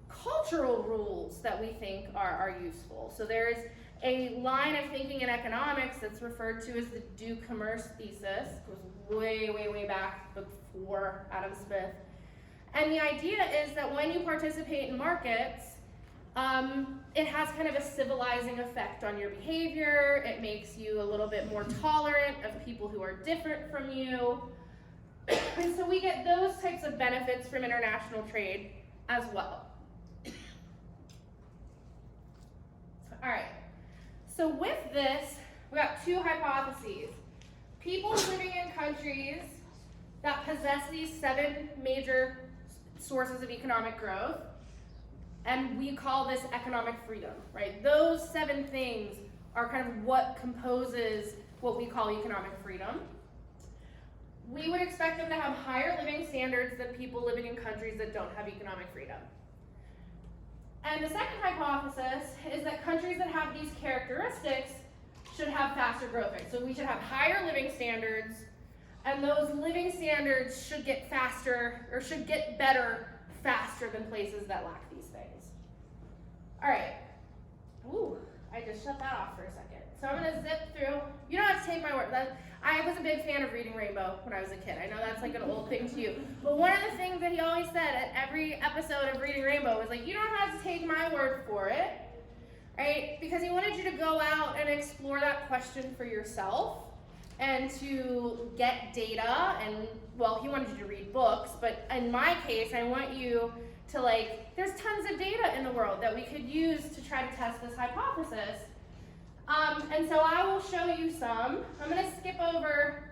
cultural rules that we think are useful. So there's a line of thinking in economics that's referred to as the du commerce thesis. It goes way, way, way back before Adam Smith. And the idea is that when you participate in markets, it has kind of a civilizing effect on your behavior. It makes you a little bit more tolerant of people who are different from you. And so we get those types of benefits from international trade as well. All right, so with this, we got two hypotheses. People living in countries that possess these 7 major sources of economic growth, and we call this economic freedom, right? Those 7 things are kind of what composes what we call economic freedom. We would expect them to have higher living standards than people living in countries that don't have economic freedom. And the second hypothesis is that countries that have these characteristics should have faster growth rates. So we should have higher living standards, and those living standards should get faster, or should get better faster than places that lack these things. All right. Ooh, I just shut that off for a second. So I'm gonna zip through. You don't have to take my word. I was a big fan of reading Rainbow when I was a kid. I know that's like an old thing to you. But one of the things that he always said at every episode of Reading Rainbow was like, you don't have to take my word for it, right? Because he wanted you to go out and explore that question for yourself and to get data. And well, he wanted you to read books, but in my case, I want you to there's tons of data in the world that we could use to try to test this hypothesis. And so I will show you some. I'm going to skip over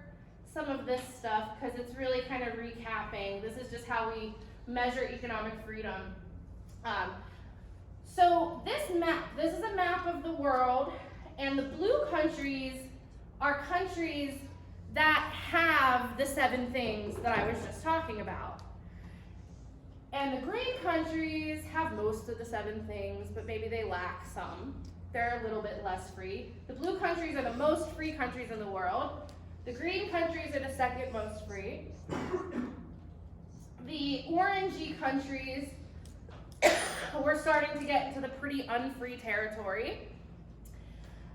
some of this stuff because it's really kind of recapping. This is just how we measure economic freedom. So this is a map of the world, and the blue countries are countries that have the 7 things that I was just talking about. And the green countries have most of the 7 things, but maybe they lack some. They're a little bit less free. The blue countries are the most free countries in the world. The green countries are the second most free. The orangey countries, we're starting to get into the pretty unfree territory.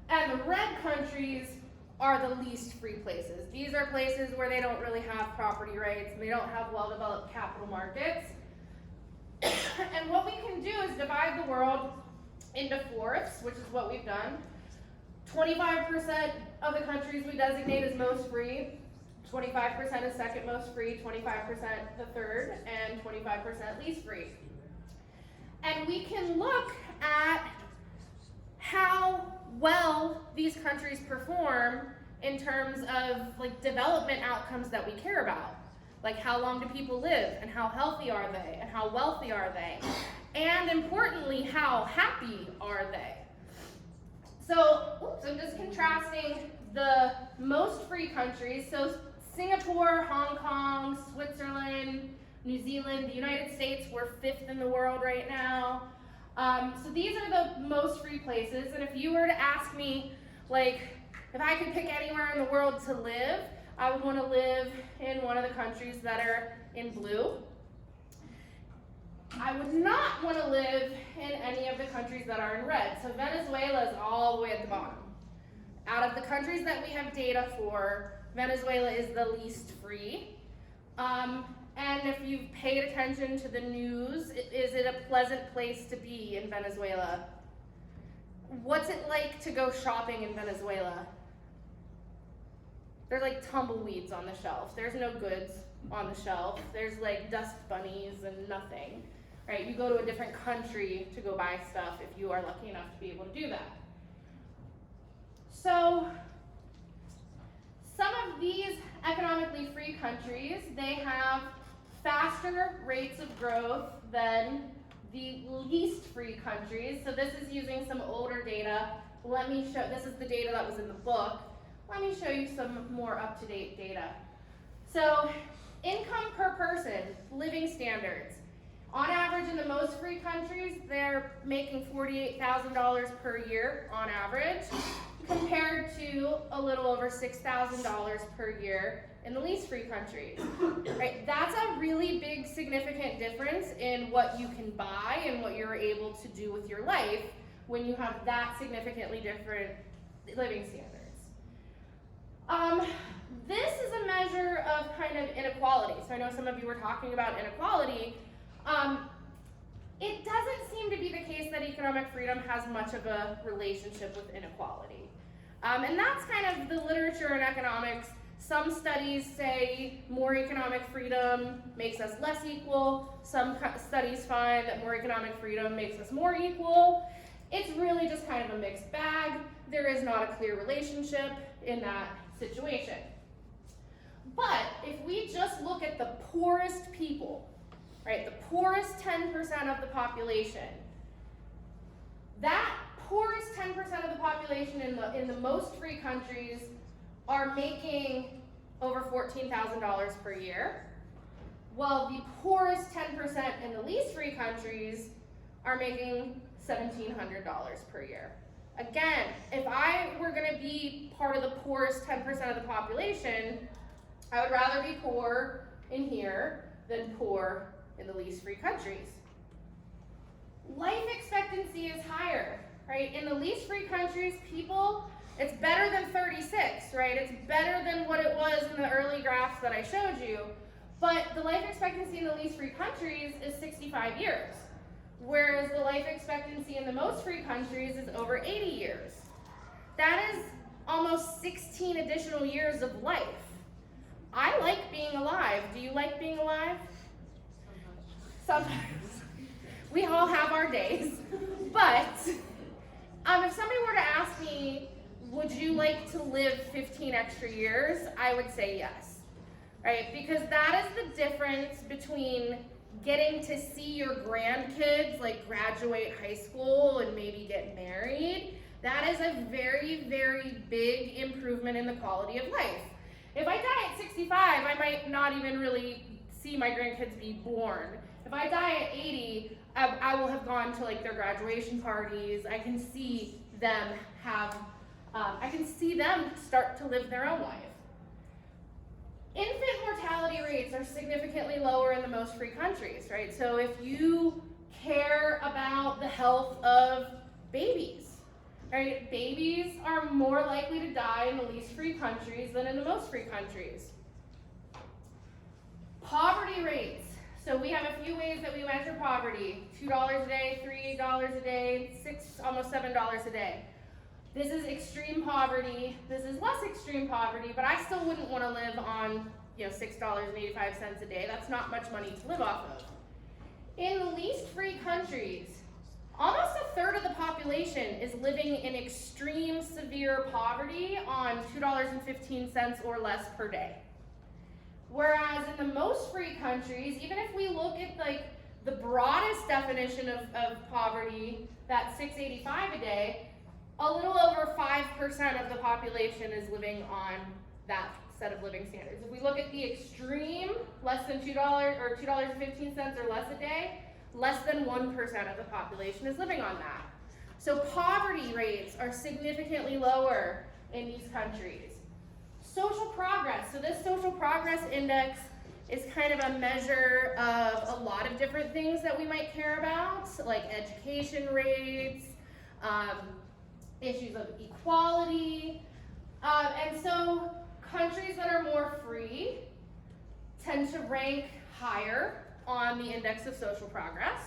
And the red countries are the least free places. These are places where they don't really have property rights and they don't have well-developed capital markets. And what we can do is divide the world into fourths, which is what we've done. 25% of the countries we designate as most free, 25% is second most free, 25% the third, and 25% least free. And we can look at how well these countries perform in terms of development outcomes that we care about. Like how long do people live, and how healthy are they, and how wealthy are they? And importantly, how happy are they? So, I'm just contrasting the most free countries. So Singapore, Hong Kong, Switzerland, New Zealand, the United States, we're 5th in the world right now. So these are the most free places. And if you were to ask me, if I could pick anywhere in the world to live, I would want to live in one of the countries that are in blue. I would not want to live in any of the countries that are in red. So Venezuela is all the way at the bottom. Out of the countries that we have data for, Venezuela is the least free. And if you've paid attention to the news, is it a pleasant place to be in Venezuela? What's it like to go shopping in Venezuela? There's tumbleweeds on the shelf. There's no goods on the shelf. There's dust bunnies and nothing. right? You go to a different country to go buy stuff if you are lucky enough to be able to do that. So some of these economically free countries, they have faster rates of growth than the least free countries. So this is using some older data. Let me show, this is the data that was in the book. Let me show you some more up-to-date data. So income per person, living standards. On average in the most free countries, they're making $48,000 per year on average, compared to a little over $6,000 per year in the least free countries. Right? That's a really big significant difference in what you can buy and what you're able to do with your life when you have that significantly different living standards. This is a measure of kind of inequality. So I know some of you were talking about inequality. It doesn't seem to be the case that economic freedom has much of a relationship with inequality. And that's kind of the literature in economics. Some studies say more economic freedom makes us less equal. Some studies find that more economic freedom makes us more equal. It's really just kind of a mixed bag. There is not a clear relationship in that situation. But if we just look at the poorest people, right, the poorest 10% of the population, that poorest 10% of the population in the most free countries are making over $14,000 per year, while the poorest 10% in the least free countries are making $1,700 per year. Again, if I were going to be part of the poorest 10% of the population, I would rather be poor in here than poor in the least free countries. Life expectancy is higher, right? In the least free countries, people, it's better than 36, right? It's better than what it was in the early graphs that I showed you, but the life expectancy in the least free countries is 65 years, whereas the life expectancy in the most free countries is over 80 years. That is almost 16 additional years of life. I like being alive. Do you like being alive? Sometimes. We all have our days. But if somebody were to ask me, would you like to live 15 extra years? I would say yes, right? Because that is the difference between getting to see your grandkids like graduate high school and maybe get married. That is a very, very big improvement in the quality of life. If I die at 65, I might not even really see my grandkids be born. If I die at 80, I will have gone to like their graduation parties. I can see them start to live their own life. Infant mortality rates are significantly lower in the most free countries, right? So if you care about the health of babies, right? Babies are more likely to die in the least free countries than in the most free countries. Poverty rates. So we have a few ways that we measure poverty. $2 a day, $3 a day, almost $7 a day. This is extreme poverty. This is less extreme poverty, but I still wouldn't want to live on, $6.85 a day. That's not much money to live off of. In the least free countries, almost a third of the population is living in extreme severe poverty on $2.15 or less per day. Whereas in the most free countries, even if we look at like the broadest definition of poverty, that $6.85 a day, a little over 5% of the population is living on that set of living standards. If we look at the extreme, less than $2 or $2.15 or less a day, less than 1% of the population is living on that. So poverty rates are significantly lower in these countries. Social progress. So this social progress index is kind of a measure of a lot of different things that we might care about, like education rates, issues of equality. And so countries that are more free tend to rank higher on the index of social progress.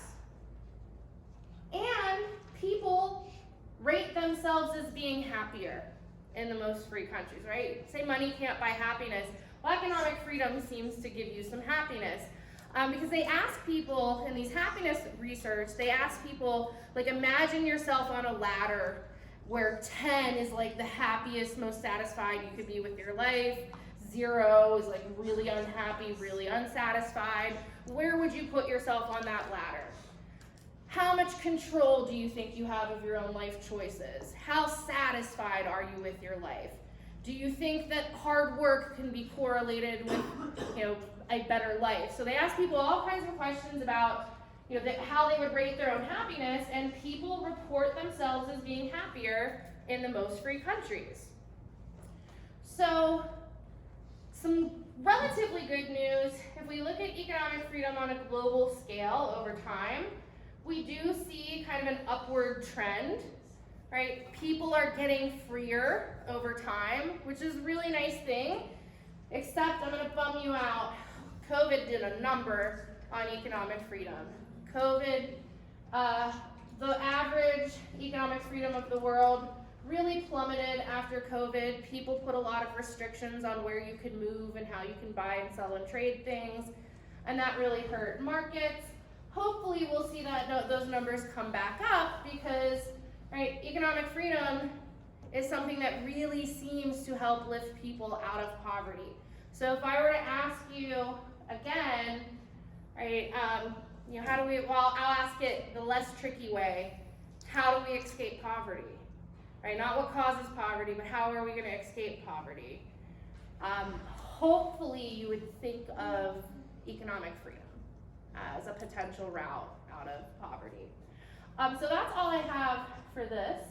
And people rate themselves as being happier in the most free countries, right? Say money can't buy happiness. Well, economic freedom seems to give you some happiness. Because they ask people in these happiness research, they ask people, like, imagine yourself on a ladder where 10 is like the happiest, most satisfied you could be with your life. 0 is like really unhappy, really unsatisfied. Where would you put yourself on that ladder? How much control do you think you have of your own life choices? How satisfied are you with your life? Do you think that hard work can be correlated with, a better life? So they ask people all kinds of questions about, how they would rate their own happiness, and people report themselves as being happier in the most free countries. So, some relatively good news, if we look at economic freedom on a global scale over time, we do see kind of an upward trend, right? People are getting freer over time, which is a really nice thing, except I'm gonna bum you out. COVID did a number on economic freedom. COVID, the average economic freedom of the world really plummeted after COVID. People put a lot of restrictions on where you could move and how you can buy and sell and trade things, and that really hurt markets. Hopefully we'll see that those numbers come back up because, right, economic freedom is something that really seems to help lift people out of poverty. So if I were to ask you again, right, how do we, well, I'll ask it the less tricky way. How do we escape poverty? Right, not what causes poverty, but how are we gonna escape poverty? Hopefully you would think of economic freedom as a potential route out of poverty. So that's all I have for this.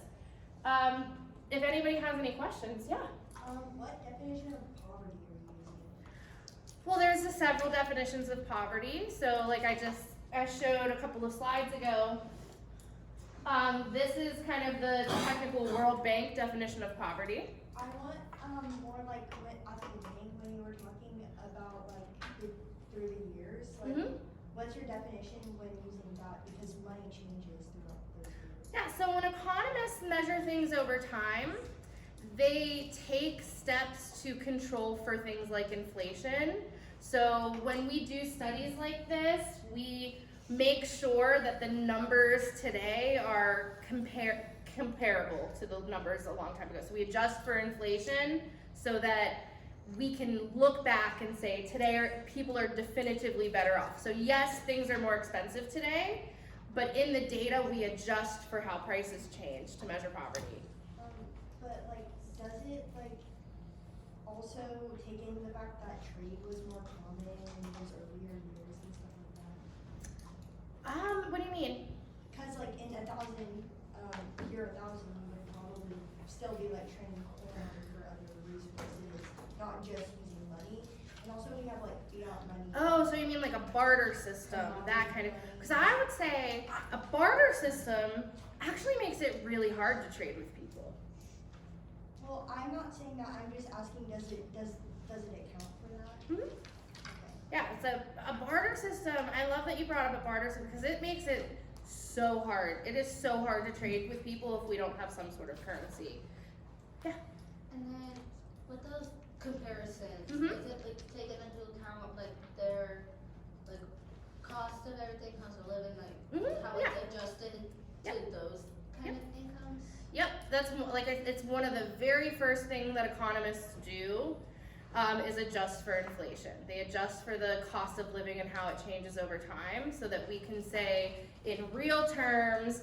If anybody has any questions, yeah. What definition of poverty are you using? Well, there's several definitions of poverty. So like I showed a couple of slides ago. This is kind of the technical World Bank definition of poverty. I want more like at the beginning when you were talking about like through the years, like what's your definition when using that? Because money changes throughout those years. Yeah, so when economists measure things over time, they take steps to control for things like inflation. So when we do studies like this, we make sure that the numbers today are comparable to the numbers a long time ago. So we adjust for inflation so that we can look back and say today people are definitively better off. So yes, things are more expensive today, but in the data we adjust for how prices change to measure poverty. But like, does it like also take in the fact that trade was more common in those earlier years and stuff like that? What do you mean? Because like in 1,000, year 1,000, you would probably still be like trading corn for other resources, not just using money. And also we have like fiat money. Oh, so you mean like a barter system, that kind of, because I would say a barter system actually makes it really hard to trade with people. Well, I'm not saying that. I'm just asking, does it account for that? Mm-hmm. Okay. Yeah, it's a barter system. I love that you brought up a barter system because it makes it so hard. It is so hard to trade with people if we don't have some sort of currency. Yeah. And then with those comparisons, Mhm. is it like taken into account like their like cost of everything, cost of living, like how Yeah. it's adjusted to those kind of incomes? Yep, that's it's one of the very first things that economists do is adjust for inflation. They adjust for the cost of living and how it changes over time so that we can say in real terms,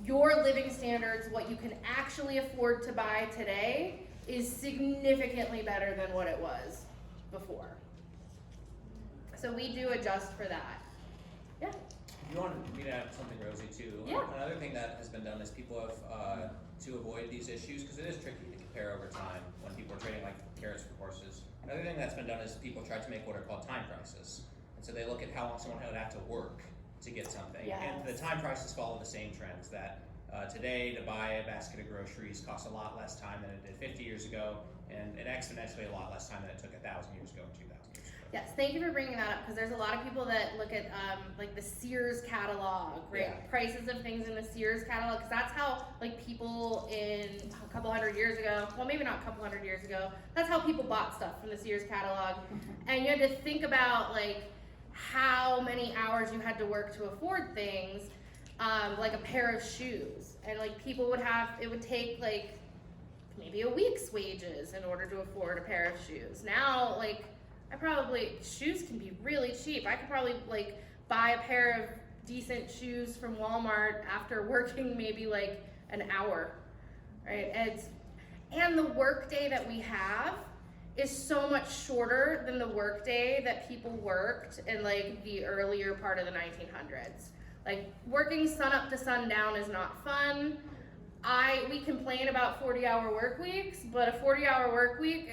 your living standards, what you can actually afford to buy today is significantly better than what it was before. So we do adjust for that. Yeah. You wanted me to add something, Rosie, too. Yeah. Another thing that has been done is people have, to avoid these issues, because it is tricky to compare over time when people are trading like carrots for horses. Another thing that's been done is people try to make what are called time prices. And so they look at how long someone would have to work to get something. Yes. And the time prices follow the same trends that today to buy a basket of groceries costs a lot less time than it did 50 years ago, and exponentially a lot less time than it took 1,000 years ago and 2,000 years ago. Yes, thank you for bringing that up because there's a lot of people that look at like the Sears catalog, right? Yeah. Prices of things in the Sears catalog because that's how like people in a couple hundred years ago, well maybe not a couple hundred years ago, that's how people bought stuff from the Sears catalog. And you had to think about like how many hours you had to work to afford things, like a pair of shoes. And like people would have, it would take like maybe a week's wages in order to afford a pair of shoes. Now, like, shoes can be really cheap. I could probably like buy a pair of decent shoes from Walmart after working maybe like an hour, right? And the work day that we have is so much shorter than the work day that people worked in like the earlier part of the 1900s. Like working sun up to sundown is not fun. We complain about 40-hour work weeks, but a 40-hour work week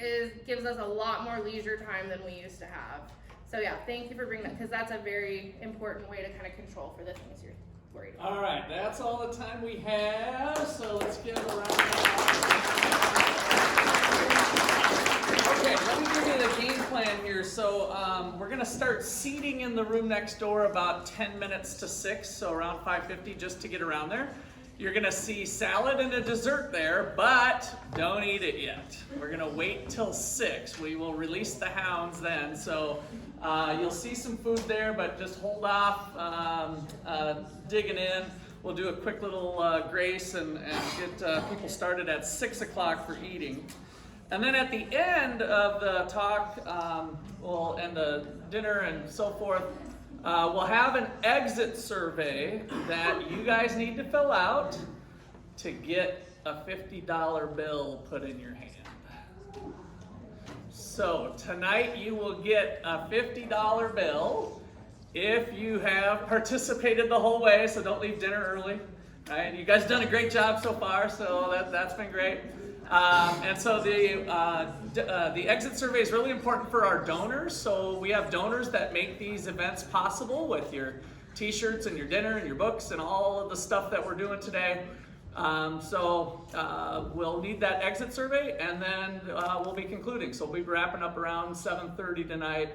gives us a lot more leisure time than we used to have. So yeah, thank you for bringing that, because that's a very important way to kind of control for the things you're worried about. All right, that's all the time we have, so let's give a round of applause. Okay, let me give you the game plan here. So we're gonna start seating in the room next door about 10 minutes to 6, so around 5:50 just to get around there. You're gonna see salad and a dessert there, but don't eat it yet. We're gonna wait till 6. We will release the hounds then, so you'll see some food there, but just hold off digging in. We'll do a quick little grace and get people started at 6 o'clock for eating. And then at the end of the talk, and the dinner and so forth, we'll have an exit survey that you guys need to fill out to get a $50 bill put in your hand. So tonight you will get a $50 bill if you have participated the whole way, so don't leave dinner early. Right? You guys have done a great job so far, so that's been great. And so the exit survey is really important for our donors. So we have donors that make these events possible with your t-shirts and your dinner and your books and all of the stuff that we're doing today. We'll need that exit survey, and then we'll be concluding. So we'll be wrapping up around 7:30 tonight.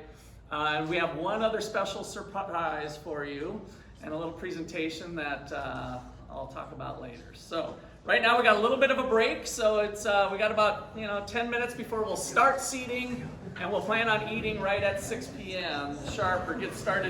And we have one other special surprise for you and a little presentation that I'll talk about later. So right now we got a little bit of a break, so it's we got about 10 minutes before we'll start seating, and we'll plan on eating right at 6 p.m. sharp or get started